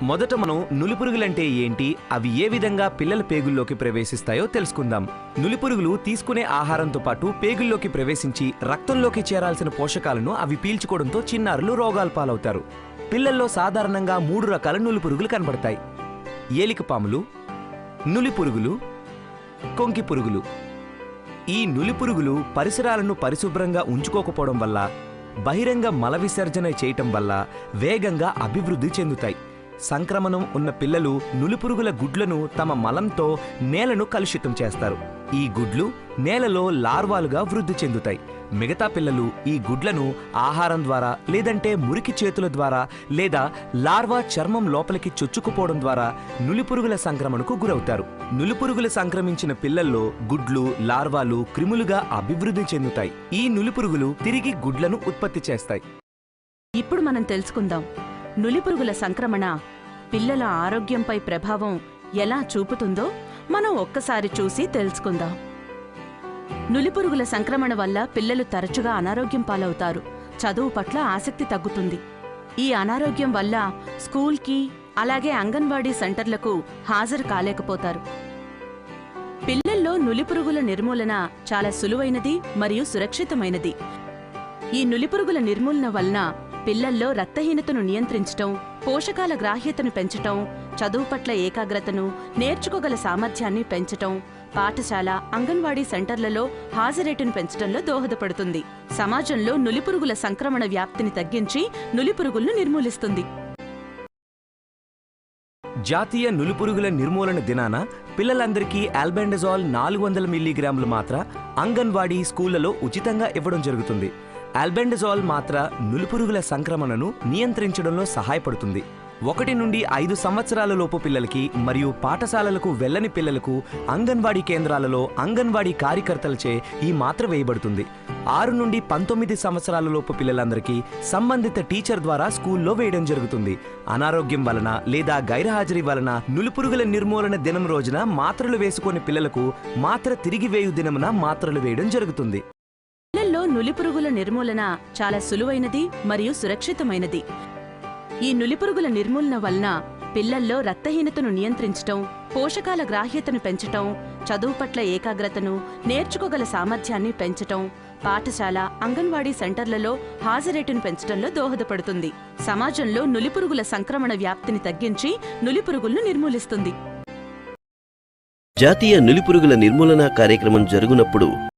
మొదట మనం నులిపురుగులంటే ఏంటి, అవి ఏ విధంగా పిల్లల పేగుల్లోకి ప్రవేశిస్తాయో తెలుసుకుందాం. నులిపురుగులు తీసుకునే ఆహారంతో పాటు పేగుల్లోకి ప్రవేశించి రక్తంలోకి చేరాల్సిన పోషకాలను అవి పీల్చుకోవడంతో చిన్నారులు రోగాల పాలవుతారు. పిల్లల్లో సాధారణంగా 3 రకాల నులిపురుగులు కనబడతాయి: ఏలికపాములు, నులిపురుగులు, కొంకి పురుగులు. ఈ నులిపురుగులు పరిసరాలను పరిశుభ్రంగా ఉంచుకోకపోవడం వల్ల, బహిరంగ మల విసర్జన చేయటం వల్ల వేగంగా అభివృద్ధి చెందుతాయి. సంక్రమణం ఉన్న పిల్లలు నులిపురుగుల గుడ్లను తమ మలంతో నేలను కలుషితం చేస్తారు. ఈ గుడ్లు నేలలో లార్వాలుగా వృద్ధి చెందుతాయి. మిగతా పిల్లలు ఈ గుడ్లను ఆహారం ద్వారా, లేదంటే మురికి చేతుల ద్వారా, లేదా లార్వా చర్మం లోపలికి చొచ్చుకుపోవడం ద్వారా నులిపురుగుల సంక్రమణకు గురవుతారు. నులిపురుగులు సంక్రమించిన పిల్లల్లో గుడ్లు, లార్వాలు క్రిములుగా అభివృద్ధి చెందుతాయి. ఈ నులిపురుగులు తిరిగి గుడ్లను ఉత్పత్తి చేస్తాయి. ఇప్పుడు మనం తెలుసుకుందాం, నులిపురుగుల సంక్రమణ పిల్లల ఆరోగ్యంపై ప్రభావం ఎలా చూపుతుందో మనం ఒక్కసారి చూసి తెలుసుకుందాం. నులిపురుగుల సంక్రమణ వల్ల పిల్లలు తరచుగా అనారోగ్యం పాలవుతారు. చదువు పట్ల ఆసక్తి తగ్గుతుంది. ఈ అనారోగ్యం వల్ల స్కూల్కి, అలాగే అంగన్వాడీ సెంటర్లకు హాజరు కాలేకపోతారు. పిల్లల్లో నులిపురుగుల నిర్మూలన చాలా సులువైనది మరియు సురక్షితమైనది. ఈ నులిపురుగుల నిర్మూలన వలన పిల్లల్లో రక్తహీనతను నియంత్రించటం, పోషకాల గ్రాహ్యతను పెంచటం, చదువు పట్ల ఏకాగ్రతను, నేర్చుకోగల సామర్థ్యాన్ని పెంచటం, పాఠశాల, అంగన్వాడీ సెంటర్లలో హాజరేటును పెంచడంలో దోహదపడుతుంది. సమాజంలో నులిపురుగుల సంక్రమణ వ్యాప్తిని తగ్గించి నులిపురుగులను నిర్మూలిస్తుంది. జాతీయ నులిపురుగుల నిర్మూలన దినాన పిల్లలందరికీ ఆల్బెండజోల్ 400 మిల్లీగ్రాములు మాత్ర అంగన్వాడీ, స్కూళ్లలో ఉచితంగా ఇవ్వడం జరుగుతుంది. ఆల్బెండజోల్ మాత్ర నులిపురుగుల సంక్రమణను నియంత్రించడంలో సహాయపడుతుంది. 1 నుండి 5 సంవత్సరాల లోపు పిల్లలకి మరియు పాఠశాలలకు వెళ్లని పిల్లలకు అంగన్వాడీ కేంద్రాలలో అంగన్వాడీ కార్యకర్తలచే ఈ మాత్ర వేయబడుతుంది. 6 నుండి 19 సంవత్సరాల లోపు పిల్లలందరికీ సంబంధిత టీచర్ ద్వారా స్కూల్లో వేయడం జరుగుతుంది. అనారోగ్యం వలన లేదా గైర్హాజరీ వలన నులిపురుగుల నిర్మూలన దినం రోజున మాత్రలు వేసుకునే పిల్లలకు మాత్ర తిరిగి వేయు దినమున మాత్రలు వేయడం జరుగుతుంది. పిల్లల్లో నులిపురుగుల నిర్మూలన చాలా సులువైనది మరియు సురక్షితమైనది. ఈ నులిపురుగుల నిర్మూలన వలన పిల్లల్లో రక్తహీనతను నియంత్రించటం, పోషకాల గ్రాహ్యతను పెంచటం, చదువు పట్ల ఏకాగ్రతను, నేర్చుకోగల సామర్థ్యాన్ని పెంచటం, పాఠశాల, అంగన్వాడీ సెంటర్లలో హాజరేటును పెంచడంలో దోహదపడుతుంది. సమాజంలో నులిపురుగుల సంక్రమణ వ్యాప్తిని తగ్గించి నులిపురుగులను నిర్మూలిస్తుంది. జాతీయ నులిపురుగుల నిర్మూలన కార్యక్రమం జరుగునప్పుడు